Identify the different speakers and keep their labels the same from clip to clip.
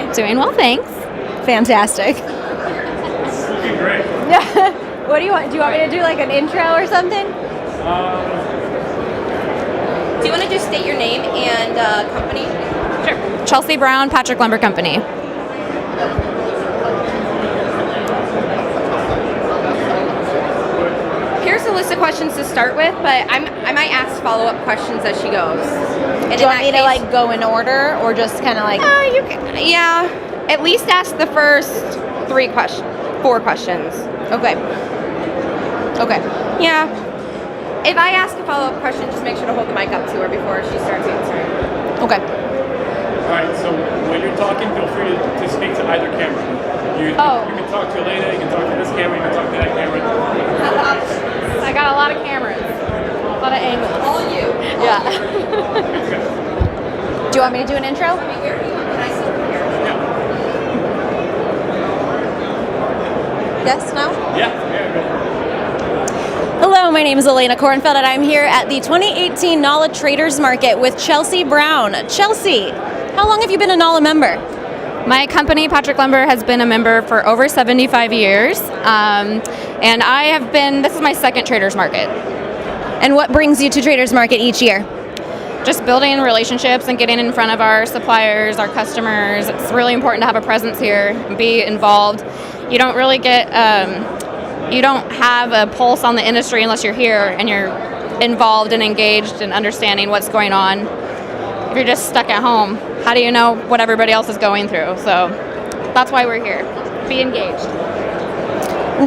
Speaker 1: today?
Speaker 2: Doing well, thanks.
Speaker 1: Fantastic.
Speaker 3: Looking great.
Speaker 1: What do you want? Do you want me to do like an intro or something?
Speaker 4: Do you want to just state your name and company?
Speaker 2: Sure. Chelsea Brown, Patrick Lumber Company.
Speaker 4: Here's a list of questions to start with, but I might ask follow-up questions as she goes. And
Speaker 1: Do you want me to like go in order or just kind of like?
Speaker 4: You can, yeah. At least ask the first 4 questions.
Speaker 1: Okay. Okay.
Speaker 4: Yeah. If I ask a follow-up question, just make sure to hold the mic up to her before she starts answering.
Speaker 1: Okay.
Speaker 3: All right, so when you're talking, feel free to speak to either camera. You can talk to Elena, you can talk to this camera, you can talk to that camera.
Speaker 2: I got a lot of cameras, a lot of angles.
Speaker 4: All you.
Speaker 2: Yeah.
Speaker 1: Do you want me to do an intro?
Speaker 4: Where do you want? Can I sit over here?
Speaker 1: Yes. No.
Speaker 3: Yeah, go for it.
Speaker 1: Hello, my name is Elena Kornfeld, and I'm here at the 2018 NAWLA Traders Market with Chelsea Brown. Chelsea, how long have you been a NAWLA member?
Speaker 2: My company, Patrick Lumber, has been a member for over 75 years, and I have been, this is my second Traders Market.
Speaker 1: And what brings you to Traders Market each year?
Speaker 2: Just building relationships and getting in front of our suppliers, our customers. It's really important to have a presence here and be involved. You don't really get, you don't have a pulse on the industry unless you're here and you're involved and engaged and understanding what's going on. If you're just stuck at home, how do you know what everybody else is going through? So that's why we're here. Be engaged.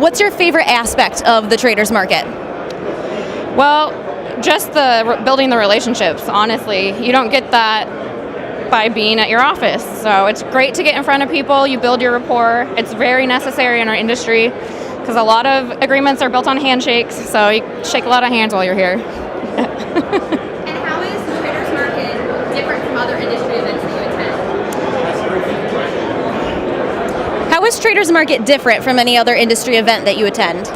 Speaker 1: What's your favorite aspect of the Traders Market?
Speaker 2: Well, just the building the relationships, honestly. You don't get that by being at your office. So it's great to get in front of people. You build your rapport. It's very necessary in our industry because a lot of agreements are built on handshakes. So you shake a lot of hands while you're here.
Speaker 4: And how is the Traders Market different from other industry events that you attend?
Speaker 1: How is Traders Market different from any other industry event that you attend?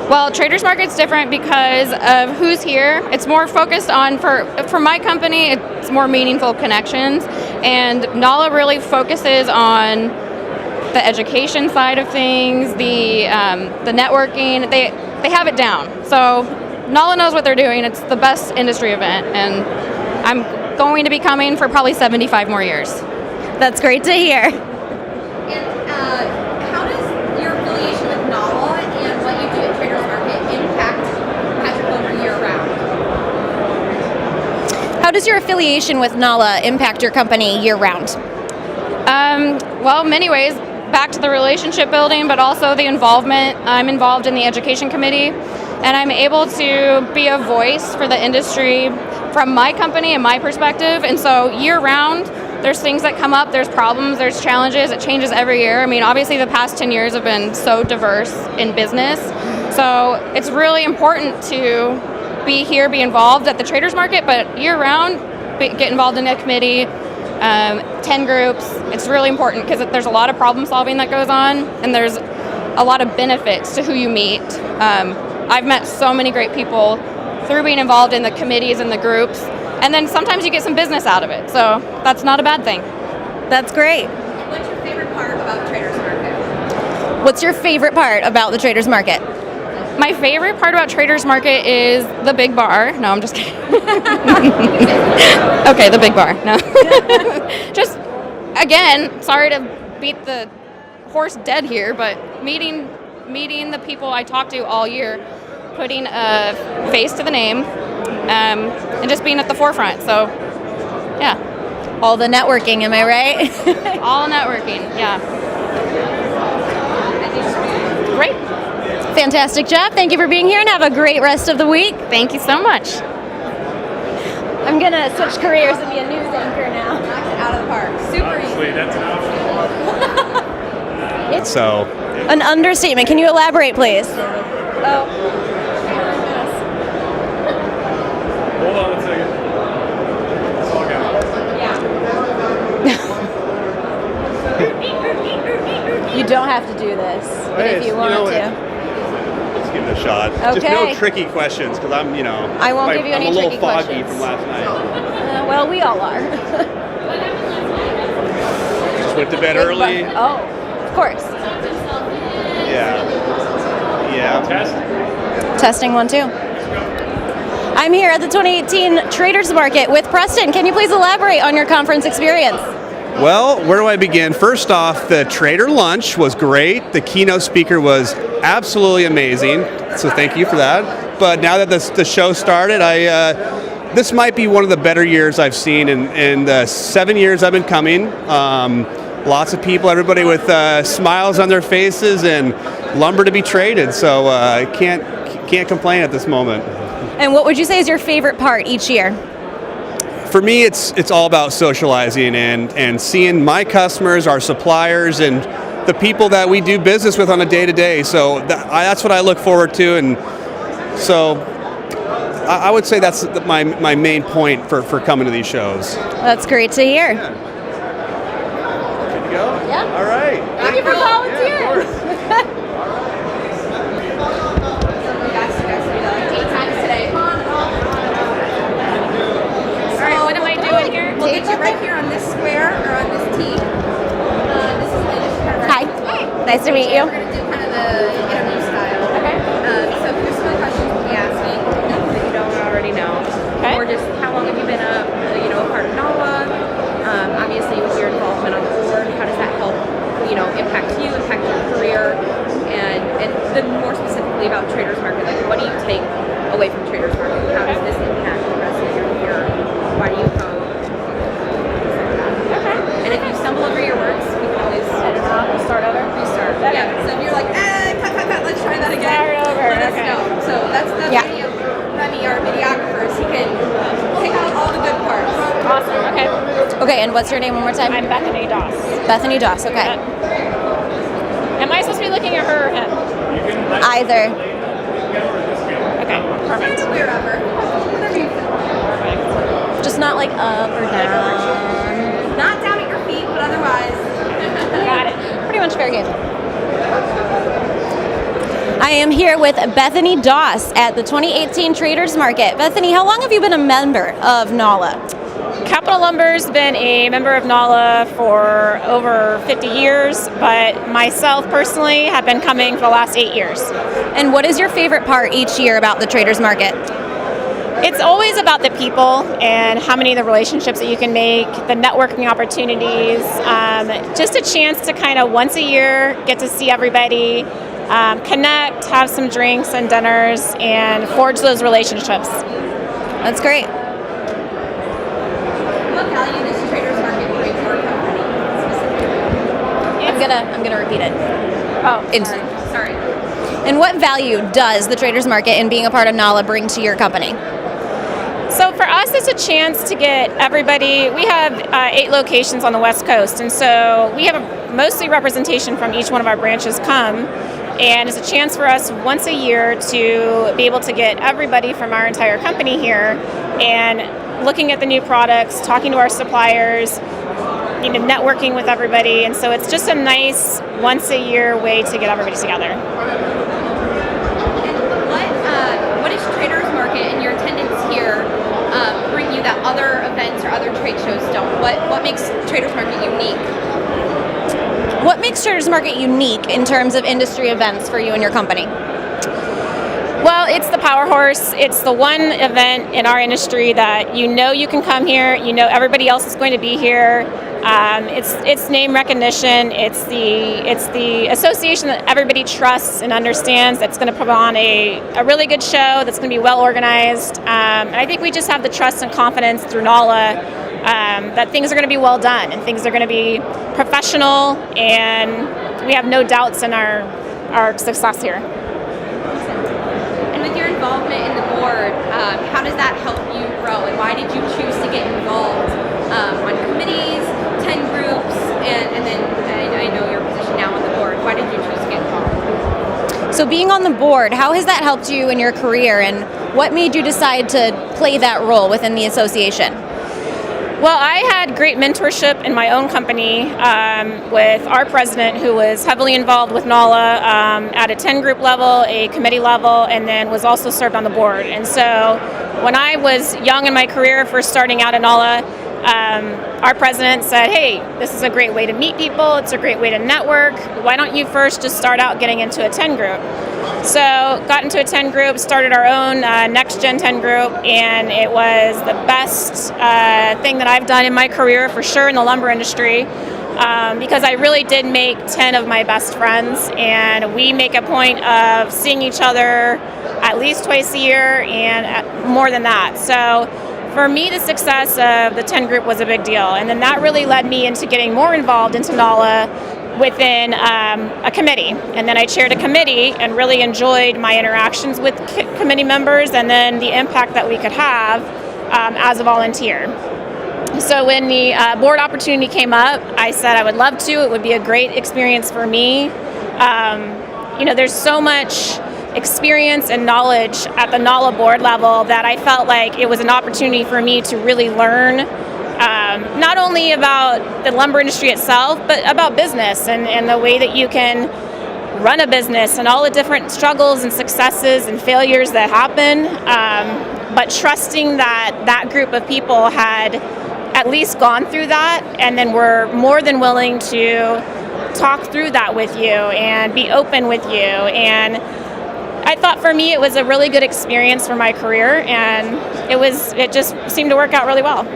Speaker 2: Well, Traders Market's different because of who's here. It's more focused on, for my company, it's more meaningful connections. And NAWLA really focuses on the education side of things, the networking. They have it down. So NAWLA knows what they're doing. It's the best industry event. And I'm going to be coming for probably 75 more years.
Speaker 1: That's great to hear.
Speaker 4: And how does your affiliation with NAWLA and what you do at Traders Market impact Patrick Lumber year-round?
Speaker 1: How does your affiliation with NAWLA impact your company year-round?
Speaker 2: Well, many ways. Back to the relationship building, but also the involvement. I'm involved in the education committee, and I'm able to be a voice for the industry from my company and my perspective. And so year-round, there's things that come up, there's problems, there's challenges. It changes every year. I mean, obviously the past 10 years have been so diverse in business. So it's really important to be here, be involved at the Traders Market, but year-round, get involved in a committee, 10 groups. It's really important because there's a lot of problem solving that goes on, and there's a lot of benefits to who you meet. I've met so many great people through being involved in the committees and the groups, and then sometimes you get some business out of it, so that's not a bad thing.
Speaker 1: That's great.
Speaker 4: What's your favorite part about Traders Market?
Speaker 1: What's your favorite part about the Traders Market?
Speaker 2: My favorite part about Traders Market is the big bar. No, I'm just kidding. Okay, the big bar. No. Just, again, sorry to beat the horse dead here, but meeting the people I talk to all year, putting a face to the name, and just being at the forefront. So, yeah.
Speaker 1: All the networking, am I right?
Speaker 2: All networking, yeah. Great.
Speaker 1: Fantastic job. Thank you for being here, and have a great rest of the week.
Speaker 2: Thank you so much.
Speaker 1: I'm going to switch careers and be a news anchor now.
Speaker 4: Knocked it out of the park. Super
Speaker 3: Honestly,
Speaker 4: easy.
Speaker 3: that's an option.
Speaker 1: It's
Speaker 5: So,
Speaker 1: an understatement. Can you elaborate, please?
Speaker 4: Oh.
Speaker 3: Hold on a second. It's all good.
Speaker 1: You don't have to do this, but if you want to.
Speaker 5: let's give it a shot. Just
Speaker 1: Okay.
Speaker 5: no tricky questions, because I'm,
Speaker 1: I won't give you any
Speaker 5: I'm a little
Speaker 1: tricky
Speaker 5: foggy
Speaker 1: questions.
Speaker 5: from last night.
Speaker 1: Well, we all are.
Speaker 5: Just Went to bed early.
Speaker 1: Oh, of course.
Speaker 5: Yeah. Yeah.
Speaker 3: Test.
Speaker 1: Testing 1 2. I'm here at the 2018 Traders Market with Preston. Can you please elaborate on your conference experience?
Speaker 5: Well, where do I begin? First off, the trader lunch was great. The keynote speaker was absolutely amazing. So thank you for that. But now that the show started, this might be one of the better years I've seen in the 7 years I've been coming. Lots of people, everybody with smiles on their faces and lumber to be traded. So I can't complain at this moment.
Speaker 1: And what would you say is your favorite part each year?
Speaker 5: For me, it's all about socializing and seeing my customers, our suppliers, and the people that we do business with on a day-to-day. So that's what I look forward to, and so I would say that's my main point for coming to these shows.
Speaker 1: That's great to hear.
Speaker 5: Yeah. Good to go?
Speaker 1: Yeah.
Speaker 5: All right.
Speaker 1: Thank you for volunteering.
Speaker 5: Yeah, of course.
Speaker 4: We'll get you right here on this square or on this tee. This is Lena. She's kind of
Speaker 1: Hi. Nice to meet you.
Speaker 4: We're going to do kind of the interview style.
Speaker 1: Okay.
Speaker 4: So here's some questions we'll be asking that you don't already know.
Speaker 1: Okay.
Speaker 4: Or just how long have you been a part of NAWLA? Obviously, with your involvement on the board, how does that help impact you, impact your career, and then more specifically about Traders Market, like what do you take away from Traders Market? How does this impact the rest of your year? Why do you come? And if you stumble over your words, we can always edit out.
Speaker 1: Start over.
Speaker 4: Restart.
Speaker 1: Okay.
Speaker 4: Yeah. So if you're like, cut, let's try that again.
Speaker 1: Start over.
Speaker 4: Let us
Speaker 1: Okay.
Speaker 4: know. So that's the beauty of Remy, our videographers. He can pick out all the good parts.
Speaker 2: Awesome. Okay.
Speaker 1: Okay, and what's your name one more time?
Speaker 2: I'm Bethany Doss.
Speaker 1: Bethany Doss, okay.
Speaker 2: Am I supposed to be looking at her or him?
Speaker 1: Either.
Speaker 2: Okay. Perfect.
Speaker 4: Wherever. Whatever you feel.
Speaker 1: Just not like up or down.
Speaker 4: Not down at your feet, but otherwise.
Speaker 2: Got it.
Speaker 1: Pretty much fair game. I am here with Bethany Doss at the 2018 Traders Market. Bethany, how long have you been a member of NAWLA?
Speaker 2: Capital Lumber's been a member of NAWLA for over 50 years, but myself personally have been coming for the last 8 years.
Speaker 1: And what is your favorite part each year about the Traders Market?
Speaker 2: It's always about the people and how many of the relationships that you can make, the networking opportunities, just a chance to kind of once a year get to see everybody, connect, have some drinks and dinners, and forge those relationships.
Speaker 1: That's great.
Speaker 4: What value does Traders Market bring to our company specifically?
Speaker 1: I'm gonna repeat it.
Speaker 2: Oh,
Speaker 4: Sorry.
Speaker 1: And what value does the Traders Market and being a part of NAWLA bring to your company?
Speaker 2: So for us, it's a chance to get everybody. We have 8 locations on the West Coast, and so we have mostly representation from each one of our branches come, and it's a chance for us once a year to be able to get everybody from our entire company here and looking at the new products, talking to our suppliers, networking with everybody, and so it's just a nice once a year way to get everybody together.
Speaker 4: And what is Traders Market and your attendance here bring you that other events or other trade shows don't? What makes Traders Market unique?
Speaker 1: What makes Traders Market unique in terms of industry events for you and your company?
Speaker 2: Well, it's the power horse. It's the one event in our industry that you can come here, everybody else is going to be here. It's name recognition. It's the association that everybody trusts and understands that's going to put on a really good show that's going to be well organized. And I think we just have the trust and confidence through NAWLA that things are going to be well done and things are going to be professional, and we have no doubts in our success here.
Speaker 4: And with your involvement in the board, how does that help you grow? And why did you choose to get involved on committees, 10 groups, and then I know your position now on the board. Why did you choose to get involved?
Speaker 1: So being on the board, how has that helped you in your career, and what made you decide to play that role within the association?
Speaker 2: Well, I had great mentorship in my own company with our president, who was heavily involved with NAWLA at a 10-group level, a committee level, and then was also served on the board. And so when I was young in my career, first starting out at NAWLA, our president said, hey, this is a great way to meet people. It's a great way to network. Why don't you first just start out getting into a 10 group? So got into a 10 group, started our own next gen 10 group, and it was the best thing that I've done in my career for sure in the lumber industry. Because I really did make 10 of my best friends, and we make a point of seeing each other at least twice a year and more than that. So for me, the success of the 10 group was a big deal, and then that really led me into getting more involved into NAWLA within a committee. And then I chaired a committee and really enjoyed my interactions with committee members and then the impact that we could have as a volunteer. So when the board opportunity came up, I said I would love to. It would be a great experience for me. There's so much experience and knowledge at the NAWLA board level that I felt like it was an opportunity for me to really learn not only about the lumber industry itself, but about business and the way that you can run a business and all the different struggles and successes and failures that happen, but trusting that group of people had at least gone through that, and then we're more than willing to talk through that with you and be open with you. And I thought for me it was a really good experience for my career, and it just seemed to work out really well.
Speaker 4: Two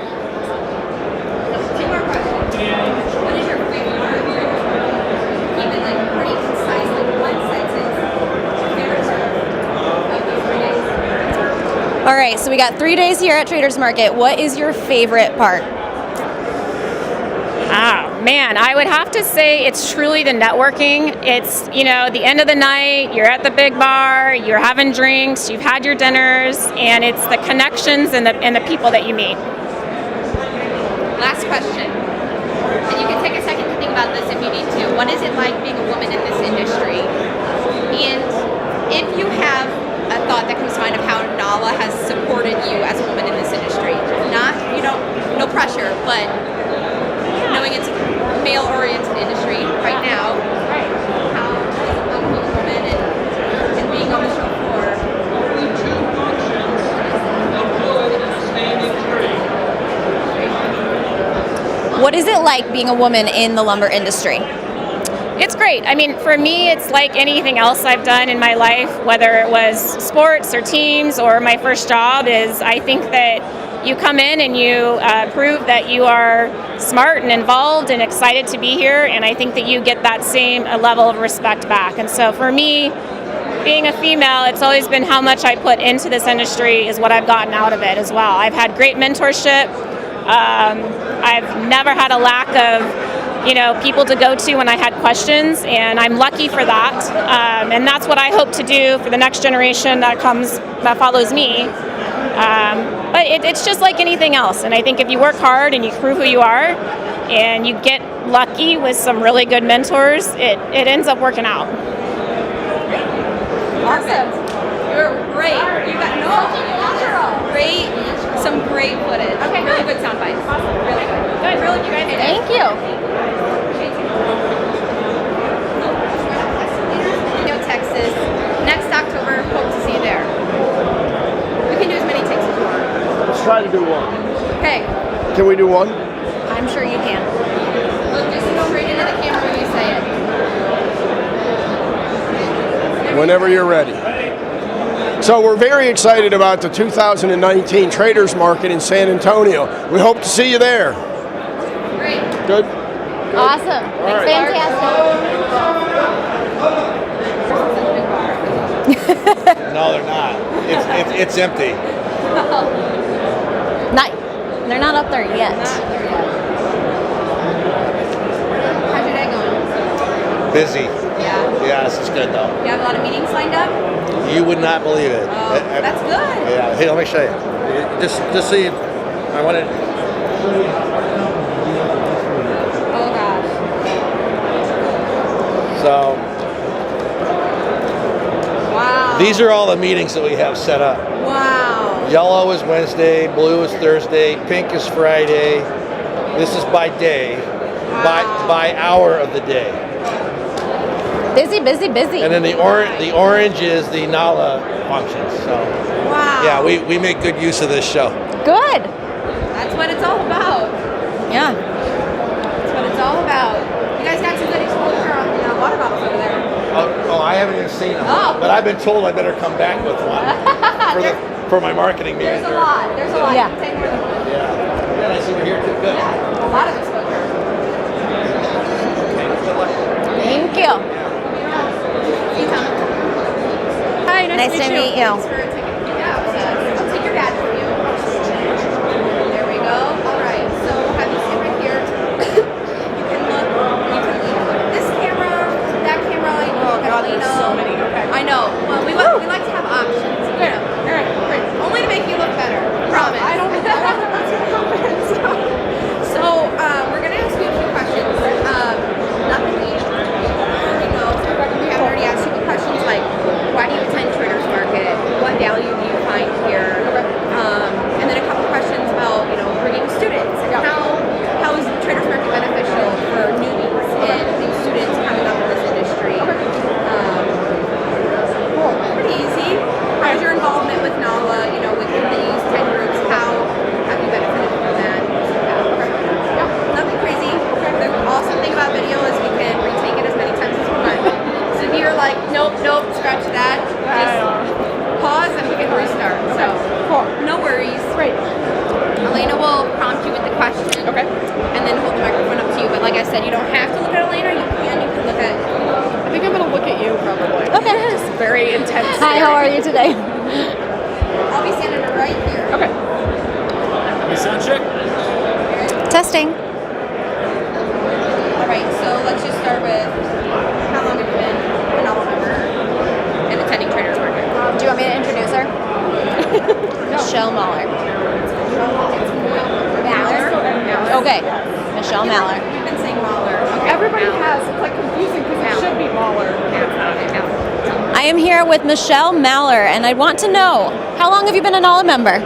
Speaker 4: more questions. What is your favorite part of your career? Keep it like pretty concise, like one sentence. Favorite part of those 3 days.
Speaker 1: All right, so we got 3 days here at Traders Market. What is your favorite part?
Speaker 2: Man, I would have to say it's truly the networking. It's, the end of the night, you're at the big bar, you're having drinks, you've had your dinners, and it's the connections and the people that you meet.
Speaker 4: Last question. And you can take a second to think about this if you need to. What is it like being a woman in this industry? And if you have a thought that comes to mind of how NAWLA has supported you as a woman in this industry, no pressure, but knowing it's a male-oriented industry right now, how does it look being a woman and being on the show floor?
Speaker 1: What is it like being a woman in the lumber industry?
Speaker 2: It's great. I mean, for me, it's like anything else I've done in my life, whether it was sports or teams or my first job, is I think that you come in and you prove that you are smart and involved and excited to be here, and I think that you get that same level of respect back. And so for me, being a female, it's always been how much I put into this industry is what I've gotten out of it as well. I've had great mentorship. I've never had a lack of people to go to when I had questions, and I'm lucky for that. And that's what I hope to do for the next generation that follows me. But it's just like anything else, and I think if you work hard and you prove who you are and you get lucky with some really good mentors, it ends up working out.
Speaker 4: Awesome. You're great. You got great, some great footage. Okay, really good sound bites. Awesome. Really good. Good. Really, you guys did it.
Speaker 1: Thank you.
Speaker 4: Texas. Next October, hope to see you there. We can do as many takes as you want.
Speaker 6: Let's try to do one.
Speaker 4: Okay.
Speaker 6: Can we do one?
Speaker 1: I'm sure you can.
Speaker 4: Look, just go right into the camera when you say it.
Speaker 6: Whenever you're ready. So we're very excited about the 2019 Traders Market in San Antonio. We hope to see you there.
Speaker 4: Great.
Speaker 6: Good?
Speaker 1: Awesome.
Speaker 6: right.
Speaker 1: Fantastic.
Speaker 7: No, they're not. It's empty.
Speaker 1: They're not up there yet.
Speaker 4: How's your day going?
Speaker 7: Busy.
Speaker 4: Yeah.
Speaker 7: Yeah, this is good though.
Speaker 4: You have a lot of meetings lined up?
Speaker 7: You would not believe it.
Speaker 4: Oh, that's good.
Speaker 7: Yeah. Hey, let me show you. Just so you. I want to.
Speaker 4: Oh gosh.
Speaker 7: So
Speaker 4: Wow.
Speaker 7: these are all the meetings that we have set up.
Speaker 4: Wow.
Speaker 7: Yellow is Wednesday, blue is Thursday, pink is Friday. This is by day, by hour of the day.
Speaker 1: Busy, busy, busy.
Speaker 7: And then the orange is the NAWLA functions. So
Speaker 4: Wow.
Speaker 7: yeah, we make good use of this show.
Speaker 1: Good.
Speaker 4: That's what it's all about.
Speaker 1: Yeah.
Speaker 4: That's what it's all about. You guys got some good exposure on the water bottles over there.
Speaker 7: Oh, I haven't even seen them.
Speaker 4: Oh.
Speaker 7: But I've been told I better come back with one for my marketing
Speaker 4: There's
Speaker 7: manager.
Speaker 4: a lot. There's a lot.
Speaker 1: Yeah.
Speaker 4: You can take more than one.
Speaker 7: Yeah. And I see we're here too. Good.
Speaker 4: Yeah, a lot of exposure.
Speaker 7: Okay, good luck.
Speaker 1: Thank you.
Speaker 4: You come. Hi,
Speaker 1: Nice to meet you.
Speaker 4: Thanks for taking me out. I'll take your badge from you. There we go. All right. So have you sit right here. You can look. You can look this camera, that camera. You can look at Alina.
Speaker 8: There's so many. Okay.
Speaker 4: I know. Well, we like to have options. You know.
Speaker 8: All right. Great.
Speaker 4: Only to make you look better. Promise.
Speaker 8: I don't think that's gonna happen.
Speaker 4: So we're gonna ask you a few questions. Nothing deep. You know, we have already asked you the questions like, why do you attend Traders Market? What value do you find here? And then a couple questions about, you know, bringing students and how is Traders Market beneficial for newbies and new students coming up in this industry? Pretty easy. How's your involvement with NAWLA? You know, with committees, 10 groups? How have you benefited from that? Nothing crazy. The awesome thing about video is we can retake it as many times as we want. So if you're like, nope, scratch that, just pause and we can restart. So no worries.
Speaker 8: Great.
Speaker 4: Elena will prompt you with the question.
Speaker 8: Okay.
Speaker 4: And then hold the microphone up to you. But like I said, you don't have to look at Elena. You can look at.
Speaker 8: I think I'm gonna look at you probably.
Speaker 1: Okay.
Speaker 8: It's very intense.
Speaker 1: Hi, how are you today?
Speaker 4: I'll be standing right here.
Speaker 8: Okay.
Speaker 3: We sound check.
Speaker 1: Testing.
Speaker 4: All right. So let's just start with how long have you been an NAWLA member and attending Traders Market?
Speaker 1: Do you want me to introduce her? Michelle Mahler.
Speaker 4: Maller.
Speaker 1: Okay. Michelle Mahler.
Speaker 4: We've been saying Mahler. Okay.
Speaker 8: Everybody has. It's like confusing because it should be Mahler.
Speaker 1: I am here with Michelle Mahler, and I want to know, how long have you been a NAWLA member?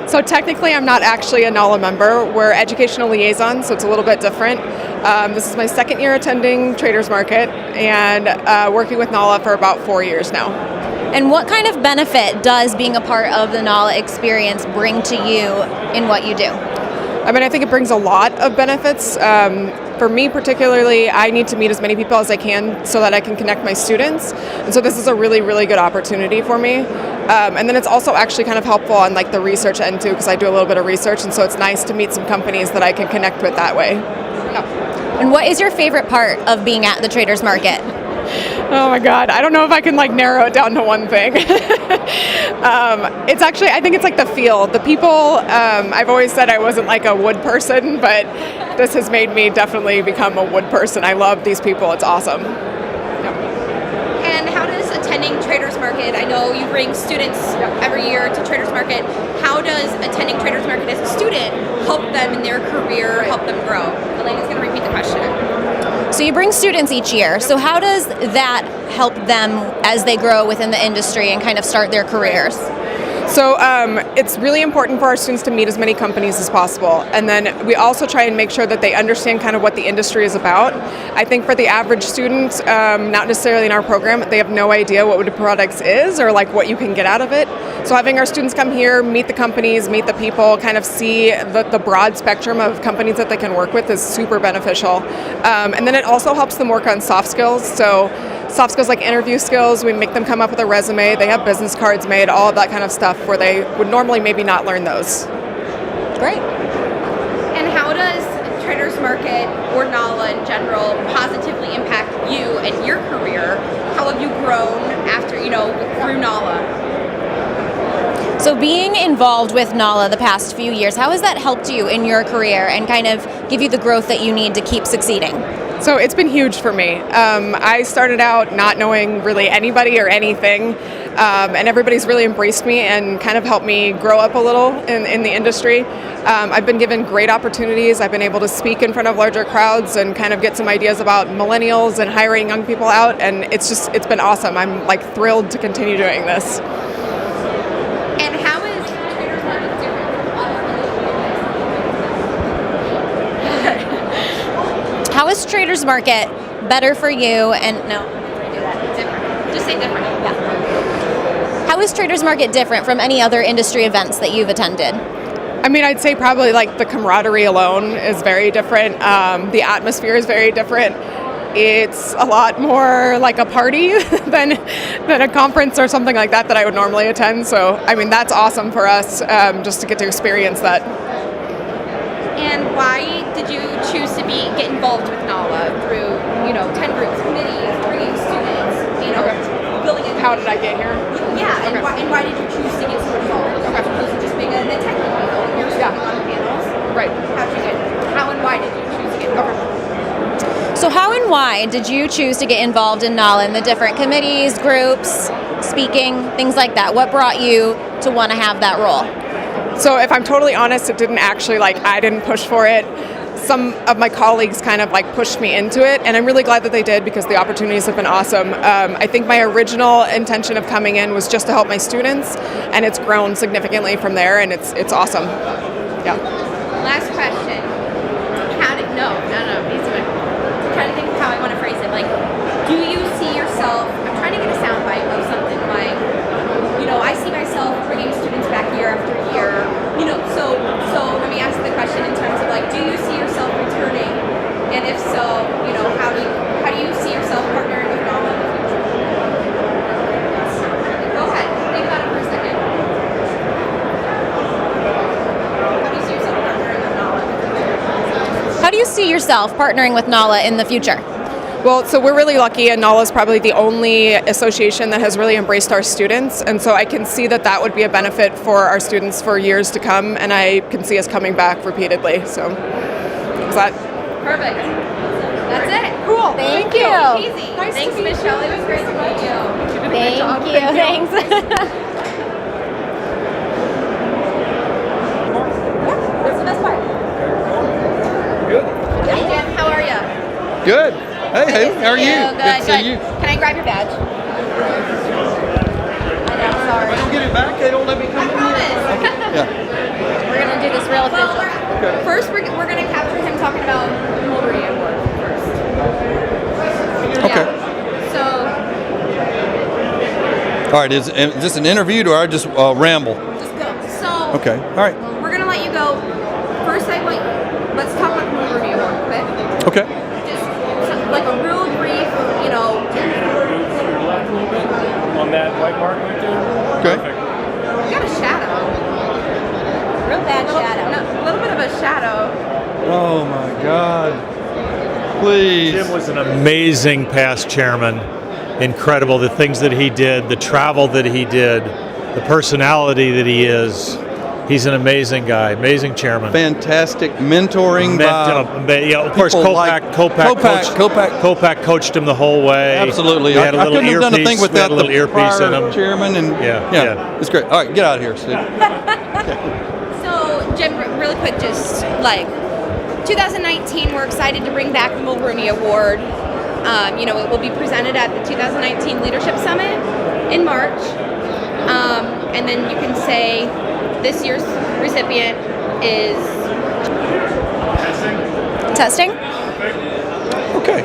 Speaker 8: So technically, I'm not actually a NAWLA member. We're educational liaisons, so it's a little bit different. This is my second year attending Traders Market and working with NAWLA for about 4 years now.
Speaker 1: And what kind of benefit does being a part of the NAWLA experience bring to you in what you do?
Speaker 8: I mean, I think it brings a lot of benefits. For me particularly, I need to meet as many people as I can so that I can connect my students. And so this is a really, really good opportunity for me. And then it's also actually kind of helpful on like the research end too, because I do a little bit of research, and so it's nice to meet some companies that I can connect with that way.
Speaker 1: And what is your favorite part of being at the Traders Market?
Speaker 8: Oh my God, I don't know if I can like narrow it down to one thing. It's actually, I think it's like the feel. The people, I've always said I wasn't like a wood person, but this has made me definitely become a wood person. I love these people, it's awesome.
Speaker 4: And how does attending Traders Market, I know you bring students every year to Traders Market, how does attending Traders Market as a student help them in their career, help them grow? Elena's going to repeat the question.
Speaker 1: So you bring students each year. So how does that help them as they grow within the industry and kind of start their careers?
Speaker 8: So it's really important for our students to meet as many companies as possible. And then we also try and make sure that they understand kind of what the industry is about. I think for the average student, not necessarily in our program, they have no idea what Wood Products is or like what you can get out of it. So having our students come here, meet the companies, meet the people, kind of see the broad spectrum of companies that they can work with is super beneficial. And then it also helps them work on soft skills. So soft skills like interview skills, we make them come up with a resume, they have business cards made, all of that kind of stuff where they would normally maybe not learn those.
Speaker 1: Great.
Speaker 4: And how does Traders Market or NAWLA in general positively impact you and your career? How have you grown after, through NAWLA?
Speaker 1: So being involved with NAWLA the past few years, how has that helped you in your career and kind of give you the growth that you need to keep succeeding?
Speaker 8: So it's been huge for me. I started out not knowing really anybody or anything, and everybody's really embraced me and kind of helped me grow up a little in the industry. I've been given great opportunities. I've been able to speak in front of larger crowds and kind of get some ideas about millennials and hiring young people out, and it's been awesome. I'm like thrilled to continue doing this.
Speaker 4: And how is Traders Market different from other
Speaker 1: How is Traders Market better for you and
Speaker 4: different? Just say different.
Speaker 1: How is Traders Market different from any other industry events that you've attended?
Speaker 8: I mean, I'd say probably like the camaraderie alone is very different. The atmosphere is very different. It's a lot more like a party than a conference or something like that I would normally attend. So, I mean, that's awesome for us just to get to experience that.
Speaker 4: And why did you choose to get involved with NAWLA through, 10 groups, committees, bringing students, building a...
Speaker 8: How did I get here?
Speaker 4: Yeah, and why did you choose to get so involved? As opposed to just being an attendee, you're speaking on panels.
Speaker 8: Right.
Speaker 4: How and why did you choose to get involved?
Speaker 1: So how and why did you choose to get involved in NAWLA, in the different committees, groups, speaking, things like that? What brought you to want to have that role?
Speaker 8: So if I'm totally honest, it didn't actually, I didn't push for it. Some of my colleagues kind of pushed me into it, and I'm really glad that they did because the opportunities have been awesome. I think my original intention of coming in was just to help my students, and it's grown significantly from there, and it's awesome. Yeah.
Speaker 4: Last question. No, easy one. I'm trying to think of how I want to phrase it. Do you see yourself, I'm trying to get a soundbite of something I see myself bringing students back year after year, so let me ask the question in terms of do you see yourself returning, and if so, how do you see yourself partnering with NAWLA in the future? Go ahead, think about it for a second. How do you see yourself partnering with NAWLA in the future?
Speaker 1: How do you see yourself partnering with NAWLA in the future?
Speaker 8: Well, so we're really lucky, and NAWLA is probably the only association that has really embraced our students, and so I can see that would be a benefit for our students for years to come, and I can see us coming back repeatedly. So, is that
Speaker 4: perfect? That's it.
Speaker 8: Cool.
Speaker 1: Thank you.
Speaker 4: Easy. Thanks, Michelle. It was great to meet you.
Speaker 1: Thank you. Thanks.
Speaker 4: What's the best part?
Speaker 7: Good.
Speaker 4: Hey, Jim. How are you?
Speaker 7: Good. Hey, how are you?
Speaker 4: Good to see you. Can I grab your badge? I know, sorry.
Speaker 7: If I don't get it back, they don't let me come in here. Yeah.
Speaker 1: We're going to do this real official.
Speaker 4: First, we're going to capture him talking about the Mulberry Award first.
Speaker 7: Okay.
Speaker 4: So.
Speaker 7: All right, is this an interview or I just ramble?
Speaker 4: Just go. So.
Speaker 7: Okay, all right.
Speaker 4: We're going to let you go. First, let's talk about the Mulberry Award, quick.
Speaker 7: Okay.
Speaker 4: A real brief,
Speaker 3: To your left a little bit on that white mark right there.
Speaker 7: Okay.
Speaker 3: Perfect.
Speaker 4: You got a shadow.
Speaker 1: Real bad shadow.
Speaker 4: No, a little bit of a shadow.
Speaker 7: Oh my God. Please.
Speaker 9: Jim was an amazing past chairman. Incredible. The things that he did, the travel that he did, the personality that he is. He's an amazing guy, amazing chairman.
Speaker 7: Fantastic mentoring
Speaker 9: of course, Kopak coached him the whole way.
Speaker 7: Absolutely.
Speaker 9: We had a little
Speaker 7: I couldn't have done a thing without the
Speaker 9: earpiece in him.
Speaker 7: chairman. And
Speaker 9: Yeah.
Speaker 7: It's great. All right, get out of here, Steve.
Speaker 4: So, Jim, really quick, just 2019, we're excited to bring back the Mulrooney Award. It will be presented at the 2019 Leadership Summit in March. And then you can say this year's recipient is...
Speaker 1: Testing?
Speaker 7: Okay.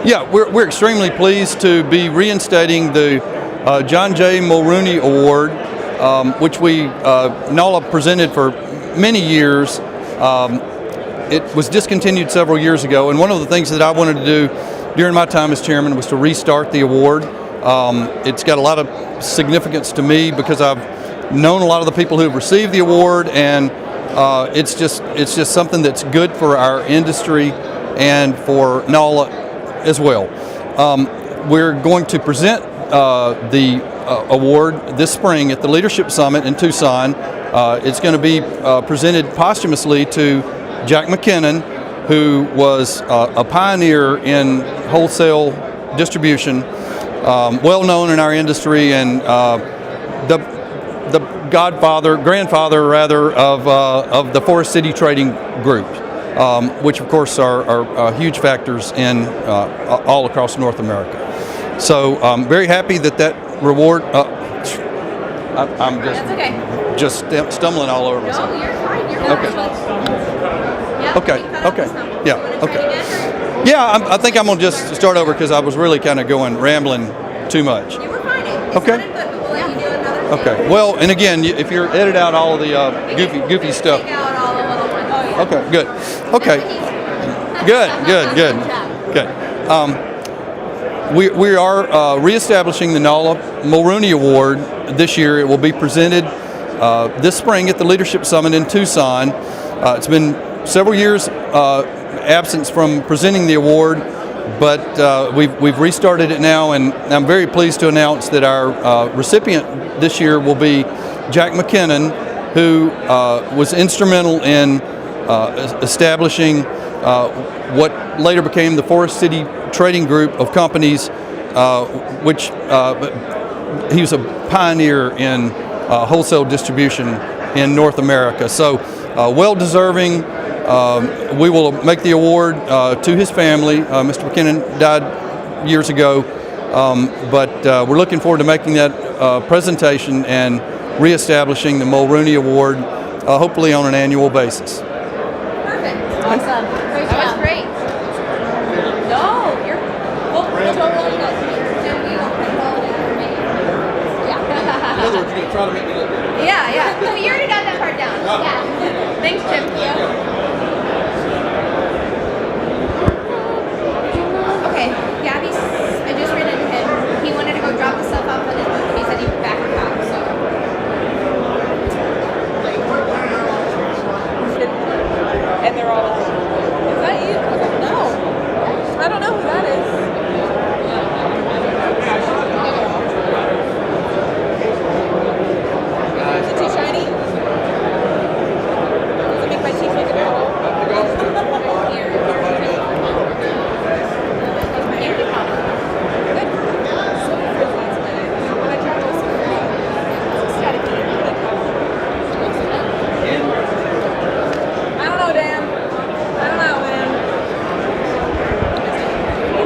Speaker 7: Yeah, we're extremely pleased to be reinstating the John J. Mulrooney Award, which NAWLA presented for many years. It was discontinued several years ago, and one of the things that I wanted to do during my time as chairman was to restart the award. It's got a lot of significance to me because I've known a lot of the people who've received the award, and it's just something that's good for our industry and for NAWLA as well. We're going to present the award this spring at the Leadership Summit in Tucson. It's going to be presented posthumously to Jack McKinnon, who was a pioneer in wholesale distribution, well known in our industry, and the grandfather of the Forest City Trading Group, which of course are huge factors in all across North America. So I'm very happy that reward. I'm just stumbling all over myself.
Speaker 4: No, you're fine. You're
Speaker 7: Okay. Yeah. Okay. Yeah. I think I'm gonna just start over because I was really kind of rambling too much.
Speaker 4: You were fine. It
Speaker 7: Okay.
Speaker 4: sounded good, but we'll let you do another
Speaker 7: Okay. Well, and again, if you're edit out all of the goofy stuff.
Speaker 4: Take out all the little ones. Oh, yeah.
Speaker 7: Okay. Good. Okay. Good. We are reestablishing the NAWLA Mulrooney Award this year. It will be presented this spring at the Leadership Summit in Tucson. It's been several years absence from presenting the award, but we've restarted it now, and I'm very pleased to announce that our recipient this year will be Jack McKinnon, who was instrumental in establishing what later became the Forest City Trading Group of companies, which he was a pioneer in wholesale distribution in North America. So well-deserving. We will make the award to his family. Mr. McKinnon died years ago, but we're looking forward to making that presentation and reestablishing the Mulrooney Award, hopefully on an annual basis.
Speaker 4: Perfect.
Speaker 1: Awesome. Great
Speaker 4: That was
Speaker 1: job.
Speaker 4: great. No, you're well, totally good. Jim, we will print all that for me. Yeah.
Speaker 7: In other words, you're going to try to make me look good.
Speaker 4: Yeah. Well, you already got that part down. Yeah. Thanks, Jim. Okay, Gabby's. I just ran into him. He wanted to go drop the stuff off on his booth, and he said he'd be back in town. So.
Speaker 8: And they're all like, is that you? I was like, no. I don't know who that is. Is it too shiny? Does it make my teeth look good? I don't know, Dan. I don't know, man.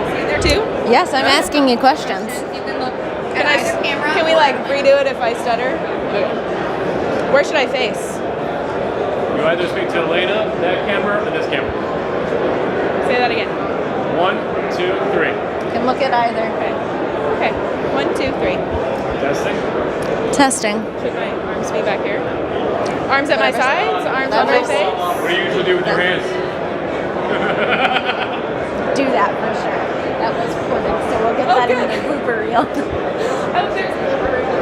Speaker 8: See there too?
Speaker 1: Yes, I'm asking you questions.
Speaker 4: You can look
Speaker 8: Can
Speaker 4: at
Speaker 8: I?
Speaker 4: either camera.
Speaker 8: Can we like redo it if I stutter? Where should I face?
Speaker 3: You either speak to Elena, that camera, or this camera.
Speaker 8: Say that again.
Speaker 3: 1, 2, 3.
Speaker 1: You can look at either.
Speaker 8: Okay. 1, 2, 3.
Speaker 3: Testing.
Speaker 1: Testing.
Speaker 8: Should my arms be back here? Arms at my sides? Arms on my
Speaker 1: Whatever's-
Speaker 8: face?
Speaker 3: What do you usually do with your hands?
Speaker 1: Do that for sure. That was perfect. So we'll get that in the blooper reel.
Speaker 8: Oh, there's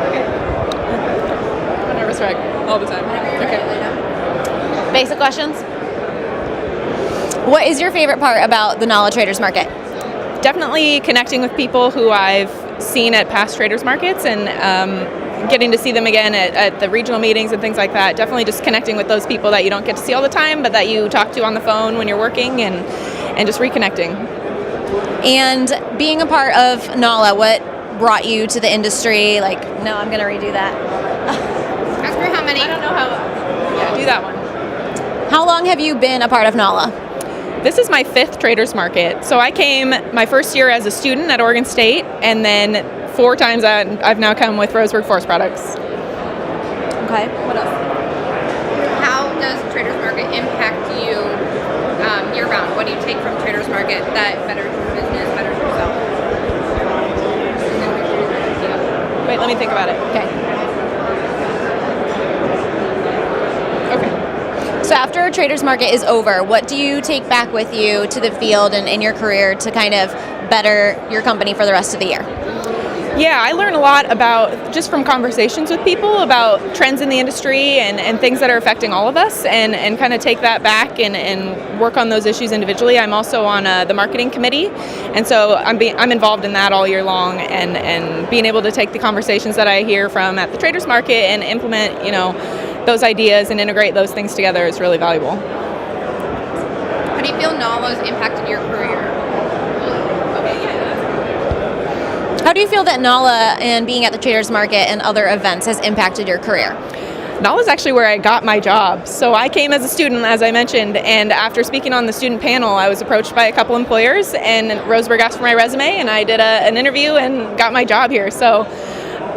Speaker 8: okay. I'm a nervous wreck all the time. Okay.
Speaker 1: Basic questions. What is your favorite part about the NAWLA Traders Market?
Speaker 8: Definitely connecting with people who I've seen at past traders markets and getting to see them again at the regional meetings and things like that. Definitely just connecting with those people that you don't get to see all the time, but that you talk to on the phone when you're working and just reconnecting.
Speaker 1: And being a part of NAWLA, what brought you to the industry? Like, no, I'm going to redo that.
Speaker 4: Ask her how many.
Speaker 8: I don't know how. Yeah, do that one.
Speaker 1: How long have you been a part of NAWLA?
Speaker 8: This is my 5th traders market. So I came my first year as a student at Oregon State, and then 4 times I've now come with Roseburg Forest Products.
Speaker 1: Okay. What else?
Speaker 4: How does Traders Market impact you year round? What do you take from Traders Market that betters your business, betters yourself?
Speaker 8: Wait, let me think about it.
Speaker 1: Okay.
Speaker 8: Okay.
Speaker 1: So after Traders Market is over, what do you take back with you to the field and in your career to kind of better your company for the rest of the year?
Speaker 8: Yeah, I learn a lot about, just from conversations with people, about trends in the industry and things that are affecting all of us, and kind of take that back and work on those issues individually. I'm also on the marketing committee, and so I'm involved in that all year long, and being able to take the conversations that I hear from at the Traders Market and implement, those ideas and integrate those things together is really valuable.
Speaker 4: How do you feel NAWLA's impacted your career?
Speaker 1: How do you feel that NAWLA and being at the Traders Market and other events has impacted your career?
Speaker 8: NAWLA is actually where I got my job. So I came as a student, as I mentioned, and after speaking on the student panel, I was approached by a couple employers, and Roseburg asked for my resume, and I did an interview and got my job here. So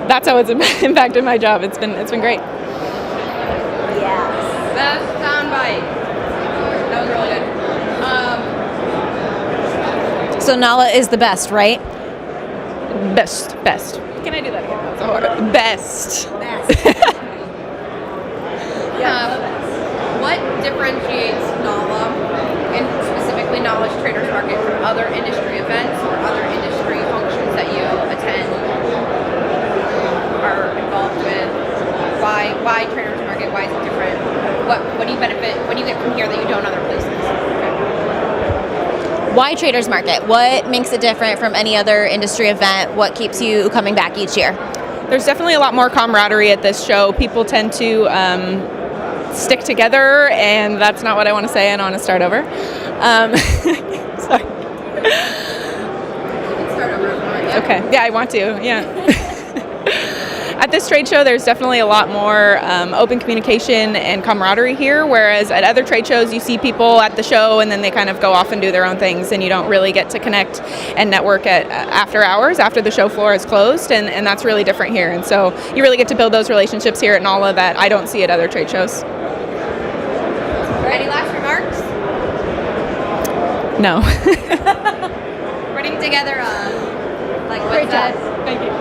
Speaker 8: that's how it's impacted my job. It's been great.
Speaker 1: Yes.
Speaker 4: Best soundbite. That was really good.
Speaker 1: So NAWLA is the best, right?
Speaker 8: Best. Can I do that again? That's hard. Best.
Speaker 4: What differentiates NAWLA and specifically Knowledge Traders Market from other industry events or other industry functions that you attend, are involved with? Why Traders Market? Why is it different? What do you benefit? What do you get from here that you don't other places?
Speaker 1: Why Traders Market? What makes it different from any other industry event? What keeps you coming back each year?
Speaker 8: There's definitely a lot more camaraderie at this show. People tend to stick together, and that's not what I want to say, and I want to start over. Sorry.
Speaker 4: Start over.
Speaker 8: Okay. Yeah, I want to. Yeah. At this trade show, there's definitely a lot more open communication and camaraderie here, whereas at other trade shows, you see people at the show and then they kind of go off and do their own things, and you don't really get to connect and network at after hours, after the show floor is closed, and that's really different here. And so you really get to build those relationships here at NAWLA that I don't see at other trade shows.
Speaker 4: Any last remarks?
Speaker 8: No.
Speaker 4: Putting together like what's
Speaker 1: Great job.
Speaker 4: that?
Speaker 8: Thank you.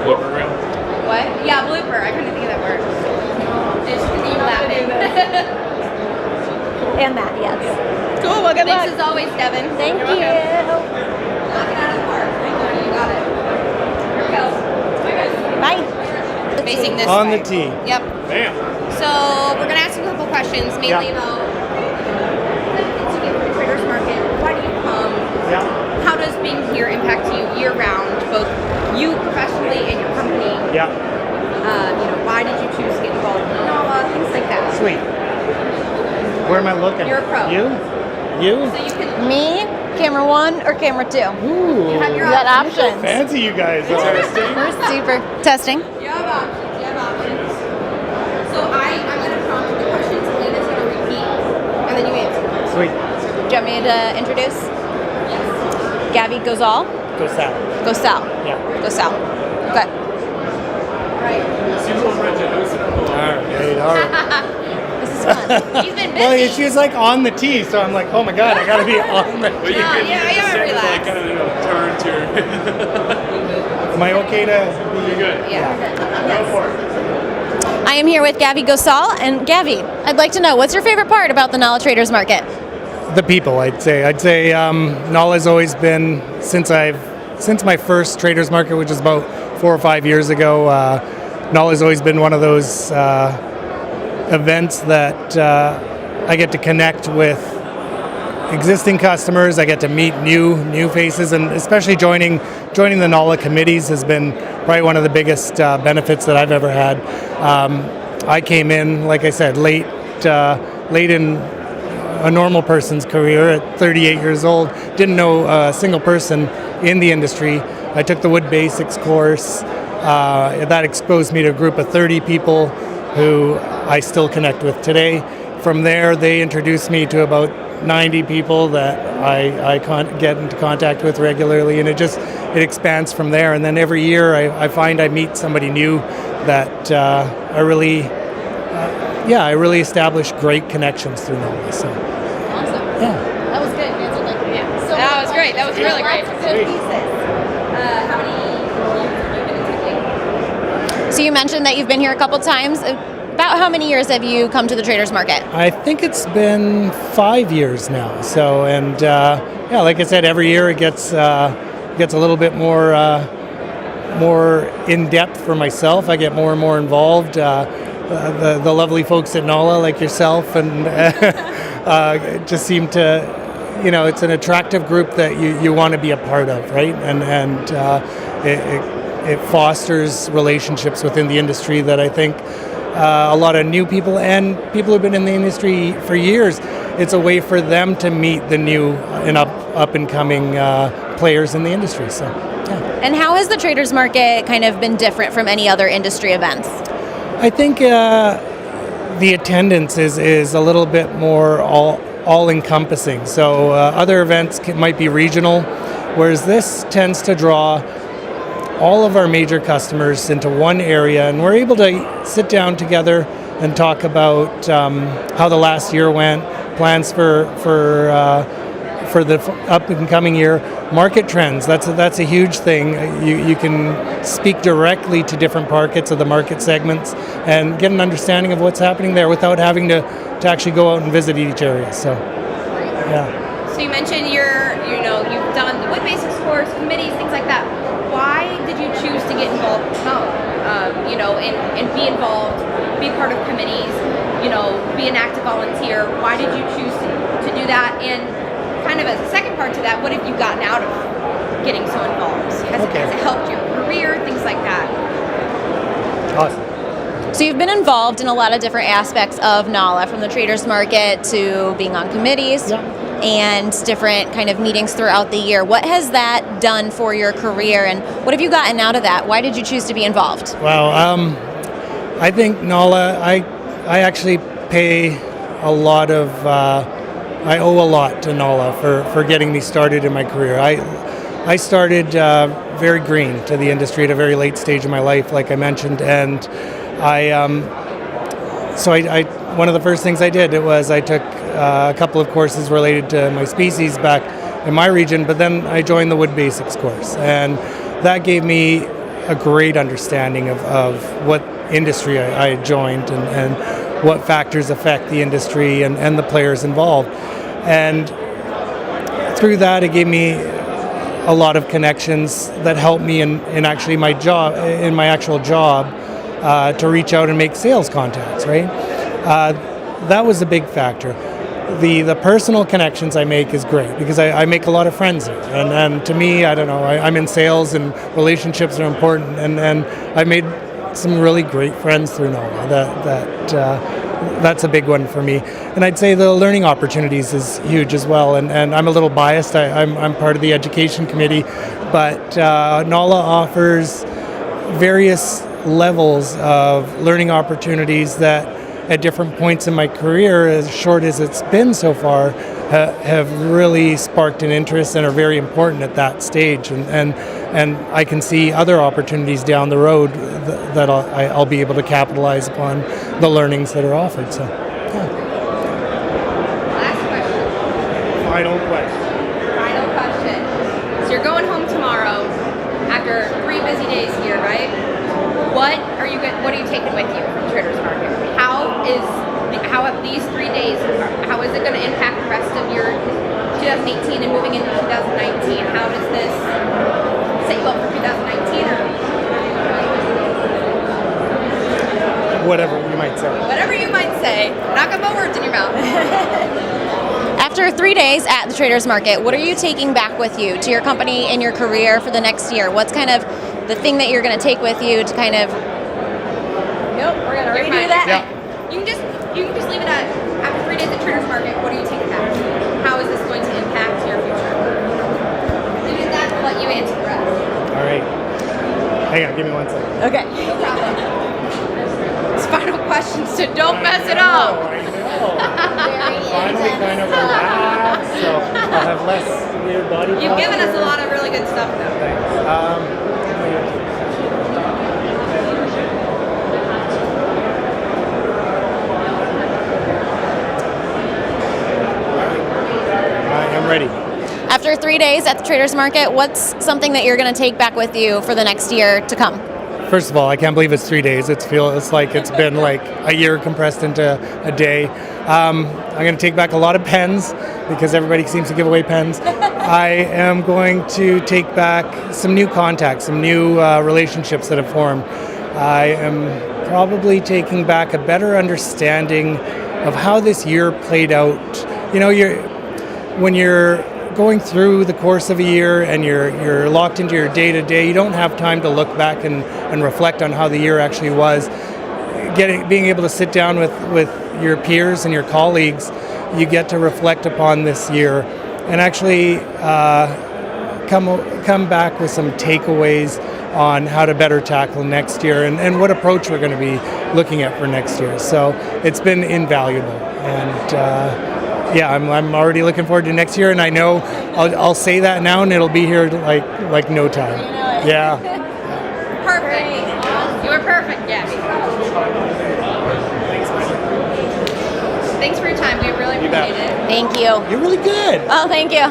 Speaker 3: Blooper reel.
Speaker 4: What? Yeah, blooper. I couldn't think of that word. Just continue laughing.
Speaker 1: And that, yes.
Speaker 8: Cool, well, good luck.
Speaker 4: Thanks as always, Devin.
Speaker 1: Thank
Speaker 4: You're
Speaker 1: you.
Speaker 4: welcome. Knock it out of the park. You got it. Here we go.
Speaker 1: Bye.
Speaker 4: Facing this
Speaker 10: On
Speaker 4: way.
Speaker 10: the tee.
Speaker 4: Yep.
Speaker 3: Bam.
Speaker 4: So we're gonna ask you a couple questions, mainly about benefits you get from Traders Market. Why do you come?
Speaker 10: Yeah.
Speaker 4: How does being here impact you year round, both you professionally and your company?
Speaker 10: Yeah.
Speaker 4: Why did you choose to get involved in NAWLA? Things like that.
Speaker 10: Sweet. Where am I looking?
Speaker 4: You're a pro.
Speaker 10: You?
Speaker 4: So you can
Speaker 1: Me, camera 1 or camera 2?
Speaker 10: Ooh.
Speaker 4: you have your
Speaker 1: You got
Speaker 4: options.
Speaker 1: options.
Speaker 10: Fancy you guys are.
Speaker 1: We're super testing.
Speaker 4: You have options. You have options. So I'm gonna prompt the questions. Lena's gonna repeat, and then you answer.
Speaker 10: Sweet.
Speaker 1: Do you want me to introduce?
Speaker 4: Yes.
Speaker 1: Gabby Gozal.
Speaker 10: Go south.
Speaker 1: Go Sal.
Speaker 10: Yeah.
Speaker 1: Go Sal. Okay.
Speaker 4: Right.
Speaker 3: Seems a little rigid, isn't it?
Speaker 10: All right.
Speaker 1: This is fun.
Speaker 4: He's been busy.
Speaker 10: Well, she was like on the tee, so I'm like, oh my god, I gotta be on the
Speaker 3: But
Speaker 10: tee.
Speaker 3: you can
Speaker 4: yeah,
Speaker 3: just
Speaker 4: relax.
Speaker 3: kind of turn to.
Speaker 10: Am I okay to be
Speaker 3: You're good.
Speaker 4: Yeah.
Speaker 3: Go for it.
Speaker 1: I am here with Gabby Gosal. And Gabby, I'd like to know, what's your favorite part about the NAWLA Traders Market?
Speaker 10: the people? I'd say NAWLA's always been since my first traders market, which is about 4 or 5 years ago. NAWLA's always been one of those events that I get to connect with existing customers. I get to meet new faces, and especially joining the NAWLA committees has been probably one of the biggest benefits that I've ever had. I came in, like I said, late in a normal person's career at 38 years old. Didn't know a single person in the industry. I took the Wood Basics course. That exposed me to a group of 30 people who I still connect with today. From there, they introduced me to about 90 people that I get into contact with regularly, and it expands from there. And then every year I find I meet somebody new that I really establish great connections through NAWLA. So,
Speaker 1: Awesome.
Speaker 10: yeah.
Speaker 1: That was good. You answered so
Speaker 2: That was great. That was really great.
Speaker 1: Lots of good pieces.
Speaker 4: How many years have you been attending?
Speaker 1: So you mentioned that you've been here a couple times. About how many years have you come to the Traders Market?
Speaker 10: I think it's been 5 years now. So, and like I said, every year it gets a little bit more in depth for myself. I get more and more involved. The lovely folks at NAWLA, like yourself, and just seem to, it's an attractive group that you want to be a part of, right? And it fosters relationships within the industry that I think a lot of new people and people who've been in the industry for years, it's a way for them to meet the new and up and coming players in the industry. So, yeah.
Speaker 1: And how has the Traders Market kind of been different from any other industry events?
Speaker 10: I think the attendance is a little bit more all-encompassing. So other events might be regional, whereas this tends to draw all of our major customers into one area, and we're able to sit down together and talk about how the last year went, plans for the up and coming year, market trends. That's a huge thing. You can speak directly to different markets of the market segments and get an understanding of what's happening there without having to actually go out and visit each area. So, yeah.
Speaker 4: So you mentioned you've done the wood basics course, committees, things like that. Why did you choose to get involved with NAWLA? And be involved, be part of committees, be an active volunteer. Why did you choose to do that? And kind of as a second part to that, what have you gotten out of getting so involved? Has it helped your career, things like that?
Speaker 10: Awesome.
Speaker 1: So you've been involved in a lot of different aspects of NAWLA, from the traders market to being on committees.
Speaker 10: Yeah.
Speaker 1: And different kind of meetings throughout the year. What has that done for your career, and what have you gotten out of that? Why did you choose to be involved?
Speaker 10: Well, I think NAWLA, I actually pay a lot of, I owe a lot to NAWLA for getting me started in my career. I started very green to the industry at a very late stage of my life, like I mentioned, and so one of the first things I did was I took a couple of courses related to my species back in my region, but then I joined the wood basics course, and that gave me a great understanding of what industry I joined and what factors affect the industry and the players involved. And through that, it gave me a lot of connections that helped me in actually my job, in my actual job, to reach out and make sales contacts, right? That was a big factor. The personal connections I make is great because I make a lot of friends there. And to me, I don't know, I'm in sales and relationships are important. And I made some really great friends through NAWLA. That's a big one for me. And I'd say the learning opportunities is huge as well. And I'm a little biased. I'm part of the education committee. But NAWLA offers various levels of learning opportunities that at different points in my career, as short as it's been so far, have really sparked an interest and are very important at that stage. And I can see other opportunities down the road that I'll be able to capitalize upon the learnings that are offered. So, yeah.
Speaker 4: Last question.
Speaker 10: Final question.
Speaker 4: Final question. So you're going home tomorrow after 3 busy days here, right? What are you taking with you from Traders Market? How have these 3 days, how is it going to impact the rest of your 2018 and moving into 2019? How does this set you up for 2019? Or
Speaker 10: Whatever you might say.
Speaker 4: whatever you might say. Not gonna put words in your mouth.
Speaker 1: After 3 days at the traders market, what are you taking back with you to your company and your career for the next year? What's kind of the thing that you're going to take with you to kind of...
Speaker 4: Nope, we're gonna
Speaker 1: redo that.
Speaker 10: Yeah.
Speaker 4: You can just leave it at after 3 days at Traders Market. What are you taking back? How is this going to impact your future? Leave it at that. I'll let you answer the rest.
Speaker 10: All right. Hang on, give me 1 second.
Speaker 1: Okay.
Speaker 4: No problem. It's final question, so don't mess it up.
Speaker 10: I know. Finally kind of relaxed, so I'll have less weird body
Speaker 4: You've given us a
Speaker 10: posture.
Speaker 4: lot of really good stuff, though.
Speaker 10: Thanks. I'm ready.
Speaker 1: After 3 days at the traders market, what's something that you're going to take back with you for the next year to come?
Speaker 10: First of all, I can't believe it's 3 days. It's like it's been like a year compressed into a day. I'm going to take back a lot of pens because everybody seems to give away pens. I am going to take back some new contacts, some new relationships that have formed. I am probably taking back a better understanding of how this year played out. You know, when you're going through the course of a year and you're locked into your day-to-day, you don't have time to look back and reflect on how the year actually was. Being able to sit down with your peers and your colleagues, you get to reflect upon this year and actually come back with some takeaways on how to better tackle next year and what approach we're going to be looking at for next year. So it's been invaluable, and yeah, I'm already looking forward to next year, and I know I'll say that now, and it'll be here like no time. Yeah.
Speaker 4: Perfect. You were perfect. Yes. Thanks for your time. We really appreciate it.
Speaker 1: Thank you.
Speaker 10: You're really good.
Speaker 1: Oh, thank you.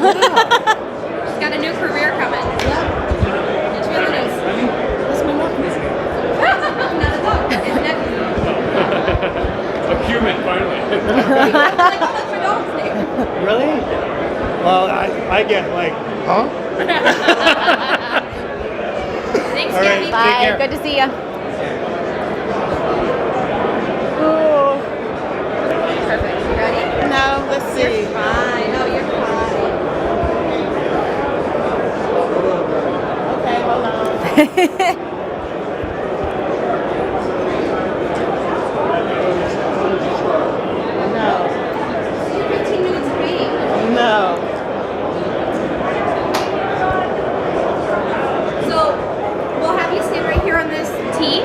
Speaker 4: She's got a new career coming. It's really nice.
Speaker 10: That's my mom.
Speaker 4: Not a dog. His nephew.
Speaker 3: A human, finally.
Speaker 4: Like, what's your dog's name?
Speaker 10: Really? Well, I get like, huh?
Speaker 4: Thanks,
Speaker 10: All right.
Speaker 4: Gabby.
Speaker 1: Bye.
Speaker 10: care.
Speaker 1: Good to see you.
Speaker 4: Perfect. You ready?
Speaker 11: No, let's see.
Speaker 4: Fine. No, you're fine.
Speaker 11: Okay, hold on. No,
Speaker 4: 15 minutes of waiting.
Speaker 11: no.
Speaker 4: So we'll have you stand right here on this tee.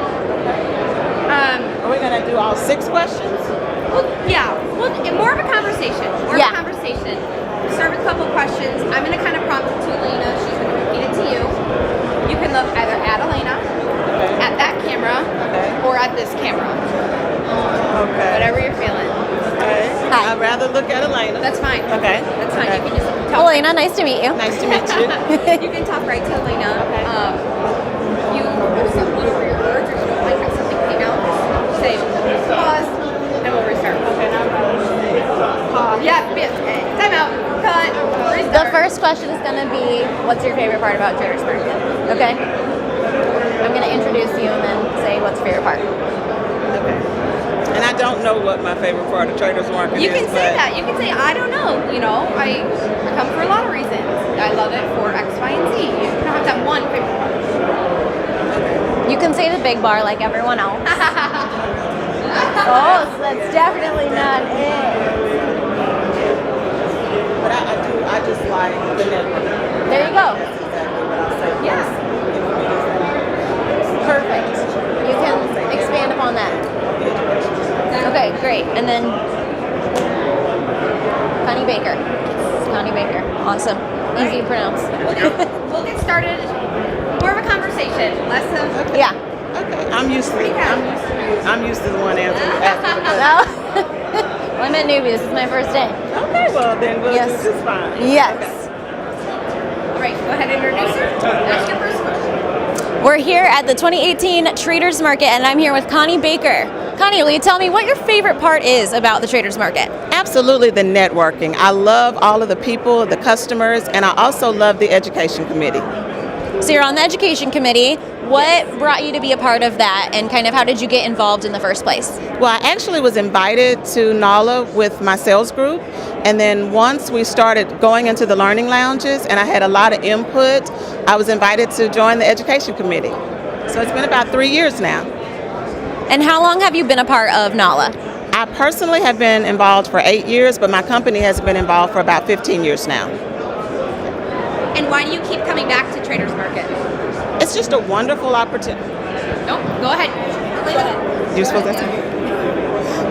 Speaker 11: Are we gonna do all 6 questions?
Speaker 4: Well, yeah, well, more of a conversation. More
Speaker 1: Yeah.
Speaker 4: of a conversation. Start with a couple questions. I'm going to kind of prompt it to Elena. She's going to repeat it to you. You can look either at Elena, at that camera, or at this camera.
Speaker 11: Okay.
Speaker 4: Whatever you're feeling.
Speaker 11: Okay.
Speaker 1: Hi.
Speaker 11: I'd rather look at Elena.
Speaker 4: That's fine.
Speaker 11: Okay.
Speaker 4: That's fine.
Speaker 11: Okay.
Speaker 4: You can just talk.
Speaker 1: Elena, nice to meet you.
Speaker 11: Nice to meet you.
Speaker 4: You can talk right to Elena.
Speaker 11: Okay.
Speaker 4: You stumbled over your words or you don't like how something came out, just say pause and we'll restart.
Speaker 11: Okay, now pause.
Speaker 4: Yeah, time out, cut,
Speaker 1: The
Speaker 4: restart.
Speaker 1: first question is going to be, what's your favorite part about Traders Market? Okay? I'm going to introduce you and then say what's your favorite part.
Speaker 11: Okay. And I don't know what my favorite part of Traders Market
Speaker 4: You
Speaker 11: is.
Speaker 4: can say
Speaker 11: but-
Speaker 4: that. You can say, I don't know. You know, I come for a lot of reasons. I love it for X, Y, and Z. You don't have to have one favorite part.
Speaker 1: You can say the big bar like everyone else. Oh, so that's definitely not it.
Speaker 11: But I just like the network.
Speaker 1: There you go.
Speaker 11: That's exactly what I'll say.
Speaker 4: Yeah.
Speaker 1: Perfect. You can expand upon that. Okay, great. And then Connie Baker. Connie Baker. Awesome. Easy to pronounce.
Speaker 4: We'll get started. More of a conversation, less of
Speaker 1: Yeah.
Speaker 11: Okay. I'm used to it. I'm used to the one answering asking the question.
Speaker 1: No. Well, I'm at newbie. This is my first day.
Speaker 11: Okay, well then we'll
Speaker 1: Yes.
Speaker 11: do just fine.
Speaker 1: Yes.
Speaker 4: All right, go ahead and introduce her. Ask your first question.
Speaker 1: We're here at the 2018 Traders Market, and I'm here with Connie Baker. Connie, will you tell me what your favorite part is about the Traders Market?
Speaker 11: Absolutely the networking. I love all of the people, the customers, and I also love the education committee.
Speaker 1: So you're on the education committee. What brought you to be a part of that, and kind of how did you get involved in the first place?
Speaker 11: Well, I actually was invited to NAWLA with my sales group, and then once we started going into the learning lounges and I had a lot of input, I was invited to join the education committee. So it's been about 3 years now.
Speaker 1: And how long have you been a part of NAWLA?
Speaker 11: I personally have been involved for 8 years, but my company has been involved for about 15 years now.
Speaker 4: And why do you keep coming back to Traders Market?
Speaker 11: It's just a wonderful opportunity.
Speaker 4: Nope, go ahead.
Speaker 11: You're supposed to say.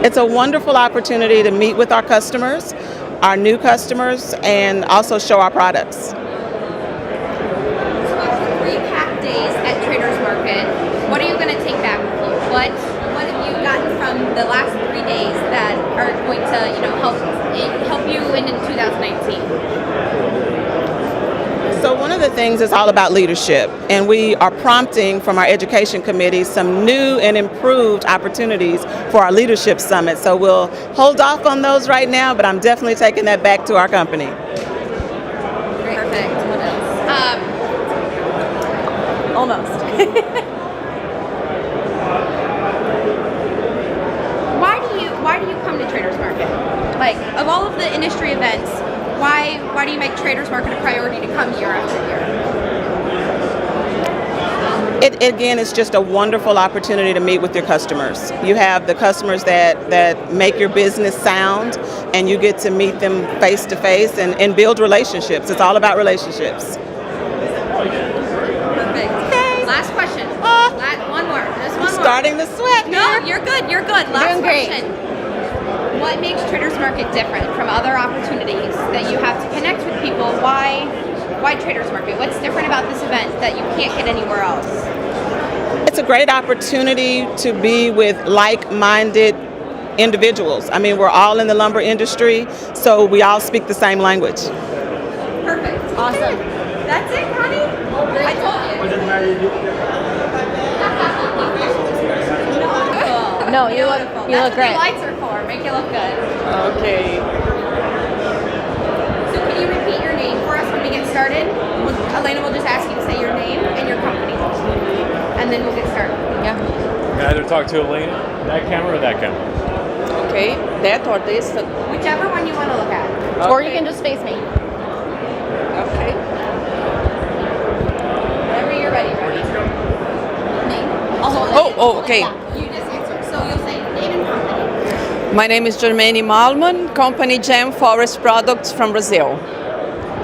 Speaker 11: It's a wonderful opportunity to meet with our customers, our new customers, and also show our products.
Speaker 4: 3 packed days at Traders Market. What are you going to take back with you? What have you gotten from the last 3 days that are going to, help you in 2019?
Speaker 11: So one of the things is all about leadership, and we are prompting from our education committee some new and improved opportunities for our leadership summit. So we'll hold off on those right now, but I'm definitely taking that back to our company.
Speaker 4: Perfect.
Speaker 1: Almost.
Speaker 4: Why do you come to Traders Market? Like, of all of the industry events, why do you make Traders Market a priority to come year after year?
Speaker 11: It again is just a wonderful opportunity to meet with your customers. You have the customers that make your business sound, and you get to meet them face to face and build relationships. It's all about relationships.
Speaker 4: Perfect.
Speaker 11: Okay.
Speaker 4: Last question. One more. Just one more.
Speaker 11: Starting to sweat.
Speaker 4: No, you're good. You're good. Last
Speaker 1: Doing great.
Speaker 4: question. What makes Traders Market different from other opportunities that you have to connect with people? Why Traders Market? What's different about this event that you can't get anywhere else?
Speaker 11: It's a great opportunity to be with like-minded individuals. I mean, we're all in the lumber industry, so we all speak the same language.
Speaker 4: Perfect.
Speaker 1: Awesome.
Speaker 4: That's it, honey? I told you.
Speaker 1: No, you look
Speaker 4: That's
Speaker 1: great.
Speaker 4: what the lights are for. Make you look good.
Speaker 12: Okay.
Speaker 4: So can you repeat your name for us when we get started? Elena will just ask you to say your name and your company. And then we'll get started.
Speaker 1: Yeah.
Speaker 3: You can either talk to Elena, that camera, or that camera.
Speaker 12: Okay, that or this?
Speaker 4: Whichever one you want to look at.
Speaker 1: Or you can just face me.
Speaker 12: Okay.
Speaker 4: Whenever you're ready. Name.
Speaker 12: Oh, okay.
Speaker 4: Yeah, you just answer. So you'll say name and company.
Speaker 12: My name is Germaine Malman, company Gem Forest Products from Brazil.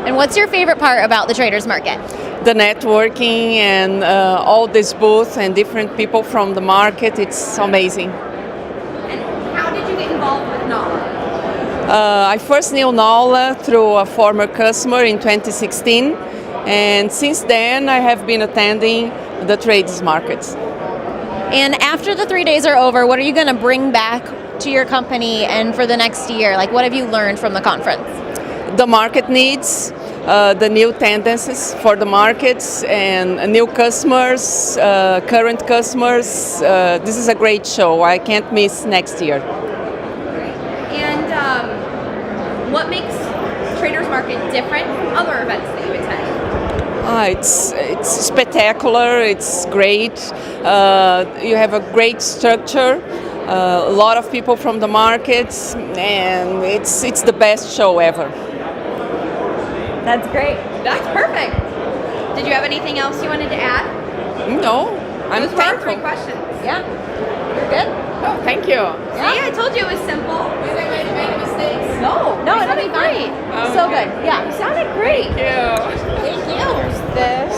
Speaker 1: And what's your favorite part about the traders market?
Speaker 12: The networking and all this booth and different people from the market, it's amazing.
Speaker 4: And how did you get involved with NAWLA?
Speaker 12: I first knew NAWLA through a former customer in 2016, and since then I have been attending the traders markets.
Speaker 1: And after the 3 days are over, what are you going to bring back to your company and for the next year? Like, what have you learned from the conference?
Speaker 12: The market needs, the new tendencies for the markets, and new customers, current customers. This is a great show. I can't miss next year.
Speaker 4: And what makes Traders Market different from other events that you attend?
Speaker 12: It's spectacular. It's great. You have a great structure. A lot of people from the markets, and it's the best show ever.
Speaker 1: That's great.
Speaker 4: That's perfect. Did you have anything else you wanted to add?
Speaker 12: No, I'm
Speaker 4: Those were our
Speaker 12: thankful.
Speaker 4: 3 questions.
Speaker 1: Yeah. You're good?
Speaker 12: Oh, thank you.
Speaker 4: See, I told you it was simple.
Speaker 12: Did I make any mistakes?
Speaker 4: No,
Speaker 1: No,
Speaker 4: you
Speaker 1: it'll be
Speaker 4: sounded
Speaker 1: great.
Speaker 4: great.
Speaker 1: So good. Yeah.
Speaker 4: You sounded great.
Speaker 12: Thank you.
Speaker 1: Thank you.
Speaker 4: This.